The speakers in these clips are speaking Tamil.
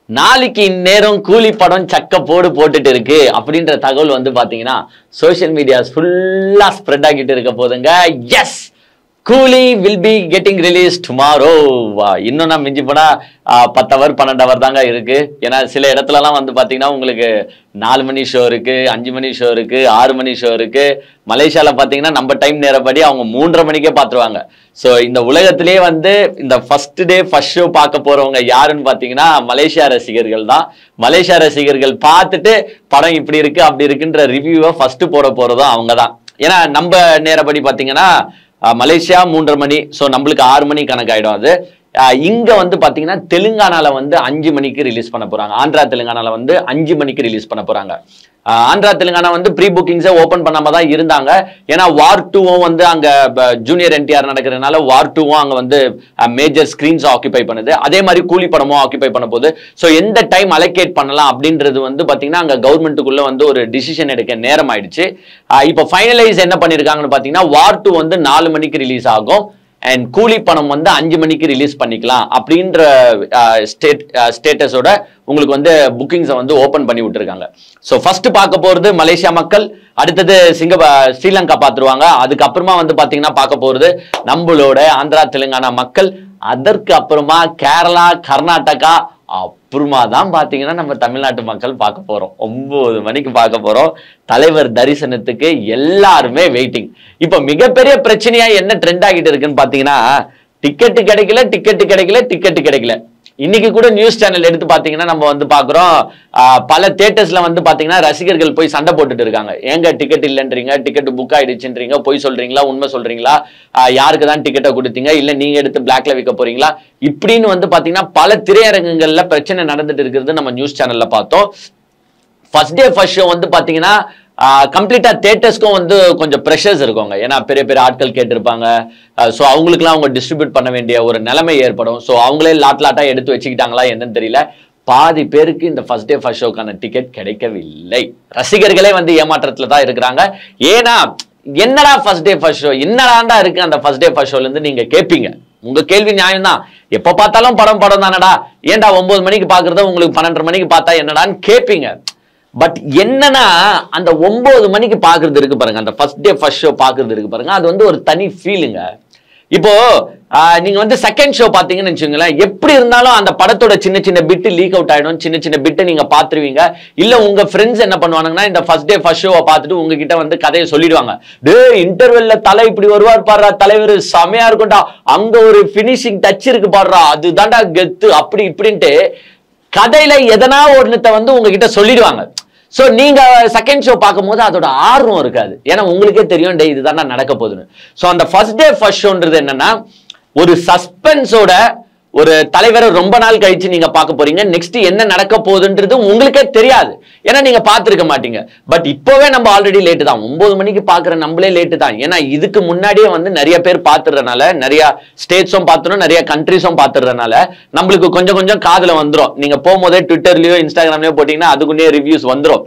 நாளைக்கு இந்நேரம் கூலி படம் சக்க போட்டுட்டு இருக்கு அப்படின்ற தகவல் வந்து பாத்தீங்கன்னா சோஷியல் மீடியாஸ் ஃபுல்லா ஸ்ப்ரெட் ஆகிட்டு இருக்க போதுங்க. எஸ், கூலி will be getting release tomorrow. இன்னும் நான் மிஞ்சி போனா 10 hour 12 hour தாங்க இருக்கு. ஏன்னா சில இடத்துலலாம் வந்து பாத்தீங்கன்னா உங்களுக்கு 4 மணி ஷோ இருக்கு, 5 மணி ஷோ இருக்கு, 6 மணி ஷோ இருக்கு. மலேசியால பாத்தீங்கன்னா நம்ம டைம் நேரப்படி அவங்க 3:30 மணிக்கே பாத்துருவாங்க. ஸோ இந்த உலகத்திலே வந்து இந்த ஃபர்ஸ்ட் டே ஃபர்ஸ்ட் ஷோ பார்க்க போறவங்க யாருன்னு பாத்தீங்கன்னா மலேசியா ரசிகர்கள் தான். மலேசியா ரசிகர்கள் பார்த்துட்டு படம் இப்படி இருக்கு அப்படி இருக்குன்ற ரிவ்யூவை ஃபர்ஸ்ட் போறதும் அவங்க தான். ஏன்னா நம்ம நேரப்படி பாத்தீங்கன்னா மலேசியா 3:30 மணி, ஸோ நம்மளுக்கு 6 மணி கணக்காயிடும். அது இங்க வந்து பாத்தீங்கன்னா தெலுங்கானால வந்து 5 மணிக்கு ரிலீஸ் பண்ண போறாங்க. ஆந்திரா தெலுங்கானால வந்து 5 மணிக்கு ரிலீஸ் பண்ண போறாங்க. ஆந்திரா தெலுங்கானா வந்து ப்ரீ புக்கிங்ஸை ஓப்பன் பண்ணாம தான் இருந்தாங்க. ஏன்னா வார் 2வும் வந்து அங்க ஜூனியர் என்டிஆர் நடக்கிறதுனால வார் 2வும் அங்க வந்து மேஜர் ஸ்கிரீன்ஸ் ஆக்கிபை பண்ணுது. அதே மாதிரி கூலி படமும் ஆக்கிபை பண்ண போகுது. ஸோ எந்த டைம் அலோகேட் பண்ணலாம் அப்படின்றது வந்து பாத்தீங்கன்னா அங்க கவர்மெண்ட்டுக்குள்ள வந்து ஒரு டிசிஷன் எடுக்க நேரம் ஆயிடுச்சு. இப்போ ஃபைனலைஸ் என்ன பண்ணிருக்காங்கன்னு பாத்தீங்கன்னா வார் 2 வந்து 4 மணிக்கு ரிலீஸ் ஆகும் அண்ட் கூலி படம் வந்து 5 மணிக்கு ரிலீஸ் பண்ணிக்கலாம் அப்படின்ற ஸ்டேட்டஸோட உங்களுக்கு வந்து புக்கிங்ஸை வந்து ஓபன் பண்ணி விட்டுருக்காங்க. ஸோ ஃபர்ஸ்ட் பார்க்க போறது மலேசியா மக்கள், அடுத்தது ஸ்ரீலங்கா பார்த்துருவாங்க. அதுக்கப்புறமா வந்து பாத்தீங்கன்னா பார்க்க போறது நம்மளோட ஆந்திரா தெலுங்கானா மக்கள், அதற்கு அப்புறமா கேரளா கர்நாடகா, அப்புறமா தான் பாத்தீங்கன்னா நம்ம தமிழ்நாட்டு மக்கள் பார்க்க போறோம். 9 மணிக்கு பார்க்க போறோம். தலைவர் தரிசனத்துக்கு எல்லாருமே வெயிட்டிங். இப்ப மிகப்பெரிய பிரச்சனையா என்ன ட்ரெண்ட் ஆகிட்டு இருக்குன்னு பாத்தீங்கன்னா டிக்கெட் கிடைக்கல. இன்னைக்கு கூட நியூஸ் சேனல் எடுத்து பாத்தீங்கன்னா நம்ம வந்து பாக்குறோம் பல தியேட்டர்ஸ்ல வந்து பாத்தீங்கன்னா ரசிகர்கள் போய் சண்டை போட்டுட்டு இருக்காங்க. ஏங்க டிக்கெட் இல்லைன்றீங்க, டிக்கெட் புக் ஆயிடுச்சுன்றீங்க, போய் சொல்றீங்களா, உண்மை சொல்றீங்களா, யாருக்கு தான் டிக்கெட்டை கொடுத்தீங்க, இல்ல நீங்க எடுத்து பிளாக்ல விற்க போறீங்களா, இப்படின்னு வந்து பாத்தீங்கன்னா பல திரையரங்குகள்ல பிரச்சனை நடந்துட்டு இருக்கிறது நம்ம நியூஸ் சேனல்ல பார்த்தோம். ஃபர்ஸ்ட் டே ஃபர்ஸ்ட் ஷோ வந்து பாத்தீங்கன்னா கம்ப்ளீட்டா தியேட்டர்ஸ்க்கும் வந்து கொஞ்சம் ப்ரெஷர்ஸ் இருக்குங்க. ஏன்னா பெரிய ஆட்கள் கேட்டிருப்பாங்க. ஸோ அவங்களுக்குலாம் அவங்க டிஸ்ட்ரிபியூட் பண்ண வேண்டிய ஒரு நிலைமை ஏற்படும். ஸோ அவங்களே லாட்டா எடுத்து வச்சுக்கிட்டாங்களா என்னன்னு தெரியல. பாதி பேருக்கு இந்த ஃபர்ஸ்ட் டே ஃபர்ஸ்ட் ஷோக்கான டிக்கெட் கிடைக்கவில்லை. ரசிகர்களே வந்து ஏமாற்றத்துல தான் இருக்கிறாங்க. ஏன்னா என்னடா ஃபர்ஸ்ட் டே ஃபர்ஸ்ட் ஷோ, என்னடா இருக்கு அந்த ஃபர்ஸ்ட் டே ஃபர்ஸ்ட் ஷோல இருந்து நீங்க கேட்பீங்க. உங்க கேள்வி நியாயம் தான். எப்ப பார்த்தாலும் படம் தானடா, ஏன்டா 9 மணிக்கு பாக்குறத உங்களுக்கு 12:30 மணிக்கு பார்த்தா என்னடான்னு கேட்பீங்க. பட் என்னன்னா அந்த 9 மணிக்கு பாக்குறது இருக்கு பாருங்க, அந்த ஃபர்ஸ்ட் டே ஃபர்ஸ்ட் ஷோ பாக்குறது இருக்கு பாருங்க, அது வந்து ஒரு தனி ஃபீலுங்க. இப்போ நீங்க வந்து செகண்ட் ஷோ பாத்தீங்கன்னு வச்சுங்களேன், எப்படி இருந்தாலும் அந்த படத்தோட சின்ன பிட்டு லீக் அவுட் ஆயிடும். சின்ன பிட்டு நீங்க பாத்துருவீங்க. இல்ல உங்க ஃப்ரெண்ட்ஸ் என்ன பண்ணுவாங்கன்னா இந்த ஃபர்ஸ்ட் டே ஃபர்ஸ்ட் ஷோவை பார்த்துட்டு உங்ககிட்ட வந்து கதையை சொல்லிடுவாங்க. டே இன்டர்வெல்ல தலை இப்படி வருவார் பாடுறா, தலைவர் செமையா இருக்கும்டா, அங்க ஒரு பினிஷிங் டச் இருக்கு பாடுறா, அதுதான்டா கெத்து, அப்படி இப்படின்ட்டு கதையில எதனா ஒன்னத்தை வந்து உங்ககிட்ட சொல்லிடுவாங்க. சோ நீங்க செகண்ட் ஷோ பார்க்கும் போது அதோட ஆர்வம் இருக்காது. ஏன்னா உங்களுக்கே தெரியும் டே இதுதான் நடக்க போகுதுன்னு. சோ அந்த ஃபர்ஸ்ட் டே ஃபர்ஸ்ட் ஷோன்றது என்னன்னா ஒரு சஸ்பென்ஸோட ஒரு தலைவரை ரொம்ப நாள் கழிச்சு நீங்க பார்க்க போறீங்க. நெக்ஸ்ட் என்ன நடக்க போகுதுன்றது உங்களுக்கே தெரியாது. ஏன்னா நீங்க பார்த்துருக்க மாட்டீங்க. பட் இப்பவே நம்ம ஆல்ரெடி லேட்டு தான். 9 மணிக்கு பாக்குற நம்மளே லேட்டு தான். ஏன்னா இதுக்கு முன்னாடியே வந்து நிறைய பேர் பார்த்துறதுனால, நிறைய ஸ்டேட்ஸும் பார்த்துரும், நிறைய கண்ட்ரிஸும் பார்த்துறதுனால நம்மளுக்கு கொஞ்சம் காதுல வந்துடும். நீங்க போகும்போதே ட்விட்டர்லயோ இன்ஸ்டாகிராம்லயோ போட்டீங்கன்னா அதுக்குன்னே ரிவ்யூஸ் வந்துடும்.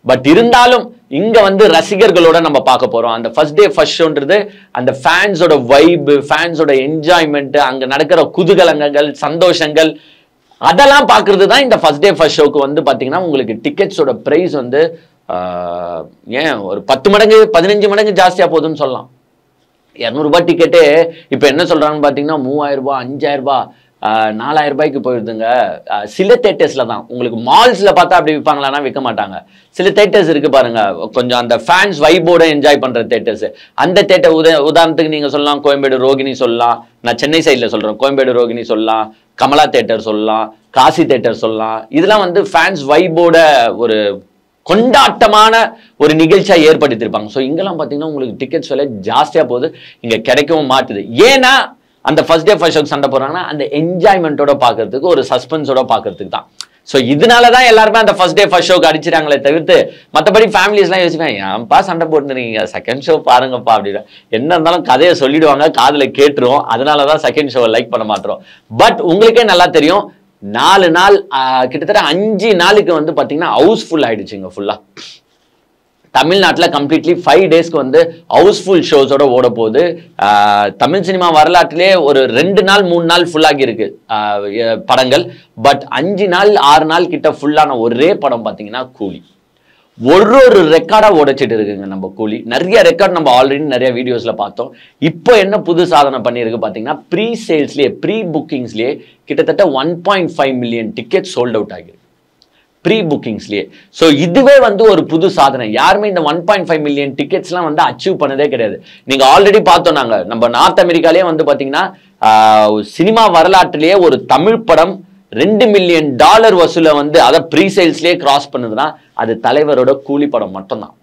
பட் இருந்தாலும் இங்க வந்து ரசிகர்களோட நம்ம பார்க்க போறோம். அந்த ஃபர்ஸ்ட் டே ஃபர்ஸ்ட் ஷோன்றது அந்த ஃபேன்ஸோட வைப், ஃபேன்ஸோட என்ஜாய்மெண்ட், அங்க நடக்கிற குதூகலங்கள், சந்தோஷங்கள், அதெல்லாம் பாக்குறது தான் இந்த ஃபர்ஸ்ட் டே ஃபர்ஸ்ட் ஷோக்கு வந்து பாத்தீங்கன்னா உங்களுக்கு டிக்கெட்ஸோட பிரைஸ் வந்து ஏன் ஒரு 10 மடங்கு 15 மடங்கு ஜாஸ்தியா போகுதுன்னு சொல்லலாம். 200 ரூபாய் டிக்கெட்டு இப்ப என்ன சொல்றாங்கன்னு பாத்தீங்கன்னா 3000 ரூபாய், 5000 ரூபாய், 4000 ரூபாய்க்கு போயிடுதுங்க. சில தேட்டர்ஸ்ல தான். உங்களுக்கு மால்ஸ்ல பார்த்தா அப்படி விற்பாங்களான்னா விற்க மாட்டாங்க. சில தேட்டர்ஸ் இருக்கு பாருங்க, கொஞ்சம் அந்த ஃபேன்ஸ் வைபோட என்ஜாய் பண்ற தேட்டர்ஸ். அந்த தேட்டர் உதாரணத்துக்கு நீங்க சொல்லலாம் கோயம்பேடு ரோகிணி சொல்லலாம். நான் சென்னை சைட்ல சொல்றேன். கோயம்பேடு ரோகிணி சொல்லலாம், கமலா தேட்டர் சொல்லலாம், காசி தேட்டர் சொல்லலாம். இதெல்லாம் வந்து ஃபேன்ஸ் வைபோட ஒரு கொண்டாட்டமான ஒரு நிகழ்ச்சியா ஏற்படுத்தியிருப்பாங்க. ஸோ இங்கெல்லாம் பாத்தீங்கன்னா உங்களுக்கு டிக்கெட்ஸ் விலை ஜாஸ்தியா போகுது, இங்க கிடைக்கவும் மாட்டுது. ஏன்னா அந்த ஃபர்ஸ்ட் டே ஃபர்ஸ்ட் ஷோக்கு சண்டை போறாங்கன்னா அந்த என்ஜாய்மெண்ட்டோட பாக்குறதுக்கு, ஒரு சஸ்பென்ஸோட பாக்குறதுக்கு தான். ஸோ இதனாலதான் எல்லாருமே அந்த ஃபர்ஸ்ட் டே ஃபர்ஸ்ட் ஷோக்கு அடிச்சிட்டாங்களே தவிர்த்து மற்றபடி ஃபேமிலிஸ்லாம் யோசிப்பாங்க ஏன்ப்பா சண்டை போட்டுருக்கீங்க, செகண்ட் ஷோ பாருங்கப்பா அப்படின்னு. என்ன இருந்தாலும் கதையை சொல்லிடுவாங்க, காதுல கேட்டுருவோம். அதனாலதான் செகண்ட் ஷோவை லைக் பண்ண மாட்டோம். பட் உங்களுக்கே நல்லா தெரியும் 4 நாள் கிட்டத்தட்ட 5 நாளுக்கு வந்து பாத்தீங்கன்னா ஹவுஸ்ஃபுல் ஆயிடுச்சுங்க. ஃபுல்லா தமிழ்நாட்டில் கம்ப்ளீட்லி 5 டேஸ்க்கு வந்து ஹவுஸ்ஃபுல் ஷோஸோட ஓட போகுது. தமிழ் சினிமா வரலாற்றிலே ஒரு 2 நாள் 3 நாள் ஃபுல்லாகி இருக்கு படங்கள். பட் 5 நாள் 6 நாள் கிட்ட ஃபுல்லான ஒரே படம் பார்த்தீங்கன்னா கூலி. ஒரு ரெக்கார்டா உடைச்சிட்டு இருக்குங்க நம்ம கூலி. நிறைய ரெக்கார்ட் நம்ம ஆல்ரெடி நிறைய வீடியோஸ்ல பார்த்தோம். இப்போ என்ன புது சாதனை பண்ணியிருக்கு பார்த்தீங்கன்னா, ப்ரீ சேல்ஸ்லேயே ப்ரீ புக்கிங்ஸ்லேயே கிட்டத்தட்ட 1.5 மில்லியன் டிக்கெட் சோல்ட் அவுட் ஆகிருக்கு ப்ரீ புக்கிங்ஸ்லேயே. ஸோ இதுவே வந்து ஒரு புது சாதனை. யாருமே இந்த 1.5 மில்லியன் டிக்கெட்ஸ்லாம் வந்து அச்சீவ் பண்ணதே கிடையாது. நீங்க ஆல்ரெடி பார்த்தோம், நம்ம நார்த் அமெரிக்காலேயே வந்து பார்த்தீங்கன்னா சினிமா வரலாற்றிலேயே ஒரு தமிழ் படம் $2 மில்லியன் வசூலை வந்து அதை ப்ரீ சேல்ஸ்லேயே கிராஸ் பண்ணுதுன்னா அது தலைவரோட கூலி படம் மட்டும்தான்.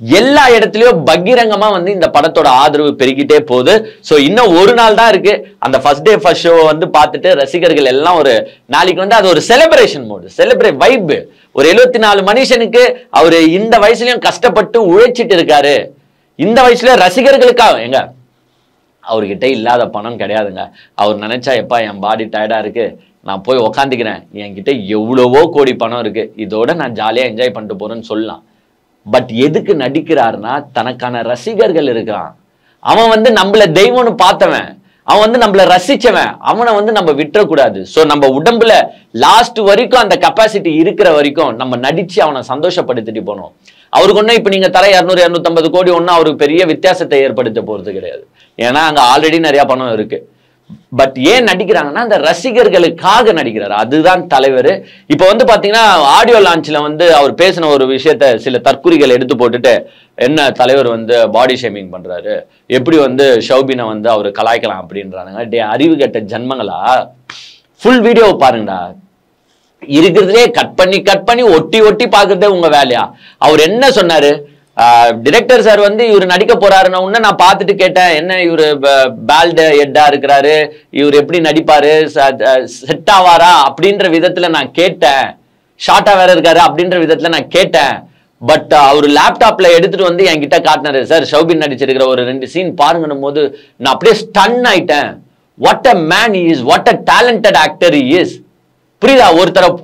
எல்லா இடத்துலயும் பகிரங்கமா வந்து இந்த படத்தோட ஆதரவு பெருகிட்டே போகுது. ஸோ இன்னும் ஒரு நாள் தான் இருக்கு. அந்த ஃபர்ஸ்ட் டே ஃபர்ஸ்ட் ஷோ வந்து பார்த்துட்டு ரசிகர்கள் எல்லாம் ஒரு நாளைக்கு வந்து அது ஒரு செலிப்ரேஷன் மோடு, செலிப்ரேட் வைப். ஒரு 74 மனுஷனுக்கு அவரு இந்த வயசுலயும் கஷ்டப்பட்டு உழைச்சிட்டு இருக்காரு. இந்த வயசுல ரசிகர்களுக்காக எங்க அவர்கிட்ட இல்லாத பணம் கிடையாதுங்க. அவர் நினைச்சா எப்பா என் பாடி டயர்டா இருக்கு, நான் போய் உக்காந்துக்கிறேன், என்கிட்ட எவ்வளவோ கோடி பணம் இருக்கு, இதோட நான் ஜாலியா என்ஜாய் பண்ணிட்டு போறேன்னு சொல்லலாம். பட் எதுக்கு நடிக்கிறாருன்னா தனக்கான ரசிகர்கள் இருக்கிறான். அவன் வந்து நம்மள தெய்வம்னு பார்த்தவன், அவன் வந்து நம்மள ரசிச்சவன், அவனை வந்து நம்ம விட்டுறக்கூடாது. ஸோ நம்ம உடம்புல லாஸ்ட் வரைக்கும் அந்த கெப்பாசிட்டி இருக்கிற வரைக்கும் நம்ம நடிச்சு அவனை சந்தோஷப்படுத்திட்டு போனோம். அவருக்கு ஒன்றும் இப்போ நீங்க தர 200-250 கோடி ஒன்றும் அவருக்கு பெரிய வித்தியாசத்தை ஏற்படுத்த போறது கிடையாது. ஏன்னா அங்க ஆல்ரெடி நிறைய பணம் இருக்கு. பட் ஏன் நடிக்கிறாங்கன்னா அந்த ரசிகர்களுக்காக நடிக்கிறாரு. அதுதான் தலைவர். இப்போ வந்து பாத்தீங்கன்னா ஆடியோ லான்ச்ல வந்து அவர் பேசின ஒரு விஷயத்த சில தற்குறிகள் எடுத்து போட்டுட்டு, என்ன தலைவர் வந்து பாடி ஷேமிங் பண்றாரு, எப்படி வந்து ஷௌபினை வந்து அவர் கலாய்க்கலாம் அப்படின்றானுங்க. டே அறிவு கெட்ட ஜன்மங்களா, ஃபுல் வீடியோ பாருங்கடா. இருக்கிறதுலே கட் பண்ணி ஒட்டி பாக்குறதே உங்க வேலையா? அவர் என்ன சொன்னாரு? டிரெக்டர் சார் வந்து இவர் நடிக்க போறாருன்னு உடனே நான் பார்த்துட்டு கேட்டேன், என்ன இவரு பேல்டு ஹெட்டா இருக்கிறாரு, இவர் எப்படி நடிப்பாரு, செட் ஆவாரா அப்படின்ற விதத்துல நான் கேட்டேன். ஷார்ட்டா வேற இருக்காரு அப்படின்ற விதத்துல நான் கேட்டேன். பட் அவர் லேப்டாப்ல எடுத்துட்டு வந்து என்கிட்ட காட்டினாரு. சார் ஷௌபின் நடிச்சிருக்கிற ஒரு 2 சீன் பாருங்கன்னும் போது நான் அப்படியே ஸ்டன் ஆயிட்டேன். What a man he is, what a talented actor he is. புரியுதா?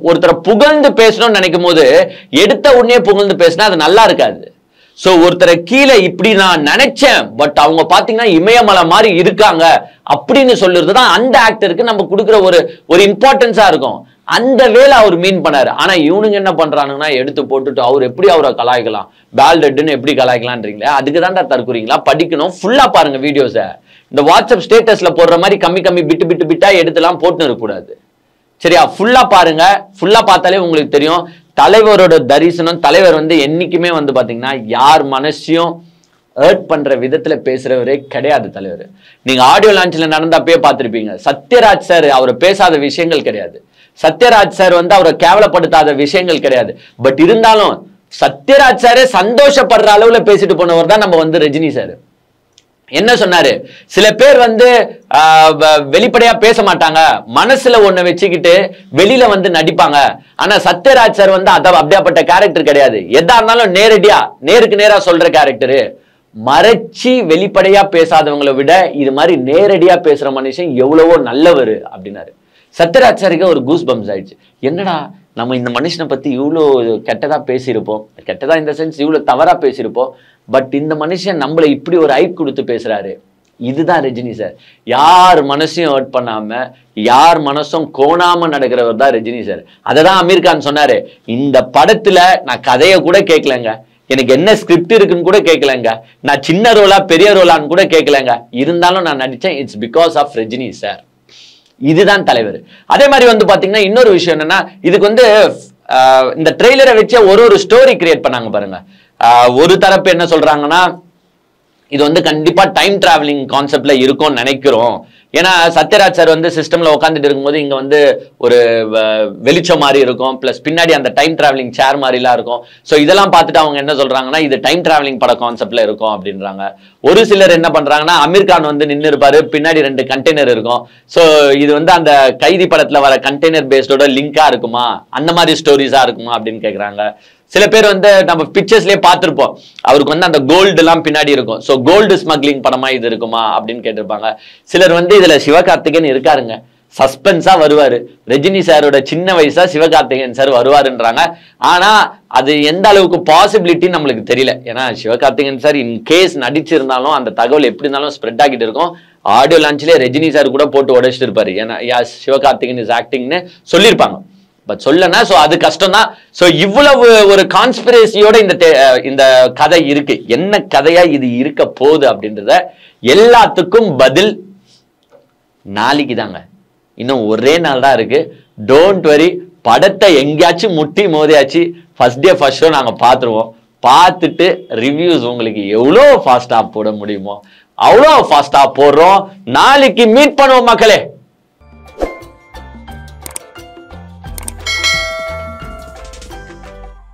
ஒருத்தரை புகழ்ந்து பேசணும்னு நினைக்கும் போது எடுத்த உடனே புகழ்ந்து பேசினா அது நல்லா இருக்காது. சோ ஒருத்தரை கீழே இப்படி நான் நினைச்சேன், பட் அவங்க பாத்தீங்கன்னா இமயமலை மாதிரி இருக்காங்க அப்படின்னு சொல்லுறதுதான் அந்த ஆக்டருக்கு நம்ம கொடுக்குற ஒரு இம்பார்ட்டன்ஸா இருக்கும். அந்த வேலை அவர் மீன் பண்ணாரு. ஆனா இவனுங்க என்ன பண்றானுங்கன்னா எடுத்து போட்டுட்டு அவர் எப்படி அவரை கலாய்க்கலாம், பேல்டெட்னு எப்படி கலாய்க்கலான்றீங்களா? அதுக்கு தான்டா தற்குறீங்களா? படிக்கணும், ஃபுல்லா பாருங்க வீடியோஸ. இந்த வாட்ஸ்அப் ஸ்டேட்டஸ்ல போடுற மாதிரி கம்மி பிட்டா எடுத்துலாம் போட்டுன்னு இருக்கக்கூடாது. சரியா? ஃபுல்லா பாருங்க. ஃபுல்லா பார்த்தாலே உங்களுக்கு தெரியும் தலைவரோட தரிசனம். தலைவர் வந்து என்னைக்குமே வந்து பாத்தீங்கன்னா யார் மனசையும் ஹர்ட் பண்ற விதத்துல பேசுறவரே கிடையாது தலைவர். நீங்க ஆடியோ லான்ச்ல நடந்தப்பே பார்த்திருப்பீங்க. சத்யராஜ் சார் அவர் பேசாத விஷயங்கள் கிடையாது. சத்யராஜ் சார் வந்து அவரை கேவலப்படுத்தாத விஷயங்கள் கிடையாது. பட் இருந்தாலும் சத்யராஜ் சாரே சந்தோஷப்படுற அளவுல பேசிட்டு போனவர் தான் நம்ம வந்து ரஜினி சார். என்ன சொன்னாரு? சில பேர் வந்து வெளிப்படையா பேச மாட்டாங்க, மனசுல ஒண்ணு வச்சுக்கிட்டு வெளியில வந்து நடிப்பாங்க. ஆனா சத்யராஜ் சார் வந்து அப்படியாப்பட்ட கேரக்டர் கிடையாது. எதா இருந்தாலும் நேருக்கு நேரா சொல்ற கேரக்டரு. மறைச்சி வெளிப்படையா பேசாதவங்களை விட இது மாதிரி நேரடியா பேசுற மனுஷன் எவ்வளவோ நல்லவர் அப்படின்னாரு. சத்யராஜ் சாருக்கு ஒரு கூஸ் பம்ஸ் ஆயிடுச்சு. என்னடா நம்ம இந்த மனுஷனை பத்தி இவ்வளோ கெட்டதா பேசியிருப்போம், கெட்டதா இந்த சென்ஸ் இவ்வளவு தவறா பேசியிருப்போம், பட் இந்த மனுஷன் நம்மளை இப்படி ஒரு ஐப் கொடுத்து பேசுறாரு. இதுதான் ரஜினி சார். யார் மனசையும் ஹர்ட் பண்ணாம யார் மனசும் கோணாம நடக்கிறவர் தான் ரஜினி சார். அததான் அமீர் கான் சொன்னாரு, இந்த படத்துல நான் கதையை கூட கேட்கலங்க, எனக்கு என்ன ஸ்கிரிப்ட் இருக்குன்னு கூட கேட்கலங்க, நான் சின்ன ரோலா பெரிய ரோலான்னு கூட கேட்கலங்க, இருந்தாலும் நான் நடிச்சேன், it's because of Rajini sir. இதுதான் தலைவர். அதே மாதிரி வந்து பாத்தீங்கன்னா இன்னொரு விஷயம் என்னன்னா, இதுக்கு வந்து இந்த ட்ரெய்லரை வச்சு ஒரு ஸ்டோரி கிரியேட் பண்ணாங்க பாருங்க. ஒரு தரப்பு என்ன சொல்றாங்கன்னா, இது வந்து கண்டிப்பா டைம் டிராவலிங் கான்செப்ட்ல இருக்கும்னு நினைக்கிறோம். ஏன்னா சத்யராஜ் சார் வந்து சிஸ்டம்ல உட்காந்துட்டு இருக்கும்போது இங்க வந்து ஒரு வெளிச்சம் மாதிரி இருக்கும், பிளஸ் பின்னாடி அந்த டைம் டிராவலிங் சேர் மாதிரிலாம் இருக்கும். ஸோ இதெல்லாம் பார்த்துட்டு அவங்க என்ன சொல்றாங்கன்னா, இது டைம் டிராவலிங் பட கான்செப்ட்ல இருக்கும் அப்படின்றாங்க. ஒரு சிலர் என்ன பண்றாங்கன்னா, அமீர் கான் வந்து நின்று இருப்பாரு, பின்னாடி 2 கண்டெய்னர் இருக்கும். ஸோ இது வந்து அந்த கைதி படத்துல வர கண்டெய்னர் பேஸ்டோட லிங்கா இருக்குமா, அந்த மாதிரி ஸ்டோரிஸா இருக்குமா அப்படின்னு கேட்கறாங்க. சில பேர் வந்து நம்ம பிக்சர்ஸ்லயே பார்த்திருப்போம், அவருக்கு வந்து அந்த கோல்டு எல்லாம் பின்னாடி இருக்கும். ஸோ கோல்டு ஸ்மக்லிங் படமா இது இருக்குமா அப்படின்னு கேட்டிருப்பாங்க. சிலர் வந்து இதுல சிவகார்த்திகேயன் இருக்காருங்க, சஸ்பென்ஸா வருவாரு. ரஜினி சாரோட சின்ன வயசா சிவகார்த்திகேயன் சார் வருவாருன்றாங்க. ஆனா அது எந்த அளவுக்கு பாசிபிலிட்டி நம்மளுக்கு தெரியல. ஏன்னா சிவகார்த்திகேயன் சார் இன் கேஸ் நடிச்சிருந்தாலும் அந்த தகவல் எப்படி இருந்தாலும் ஸ்ப்ரெட் ஆகிட்டு இருக்கும். ஆடியோ லான்ச்லயே ரஜினி சார் கூட போட்டு உடைச்சிட்டு இருப்பாரு. ஏன்னா சிவகார்த்திகேயன் இஸ் ஆக்டிங்னு சொல்லியிருப்பாங்க. பட் சொல்லனா சோ அது கஷ்டம் தான். சோ இவ்வளவு ஒரு கான்ஸ்பிரசியோட இந்த கதை இருக்கு. என்ன கதையா இது இருக்க போகுது அப்படின்றத எல்லாத்துக்கும் பதில் நாளைக்கு தாங்க. இன்னும் ஒரே நாள் தான் இருக்கு. Don't worry. படத்தை எங்கேயாச்சும் முட்டி மோதியாச்சு ஃபர்ஸ்ட் டே ஃபர்ஸ்ட் ஷோ நாங்க பார்த்துருவோம். பார்த்துட்டு ரிவ்யூஸ் உங்களுக்கு எவ்வளோ ஃபாஸ்டா போட முடியுமோ அவ்வளோ ஃபாஸ்டா போடுறோம். நாளைக்கு மீட் பண்ணுவோம் மக்களே.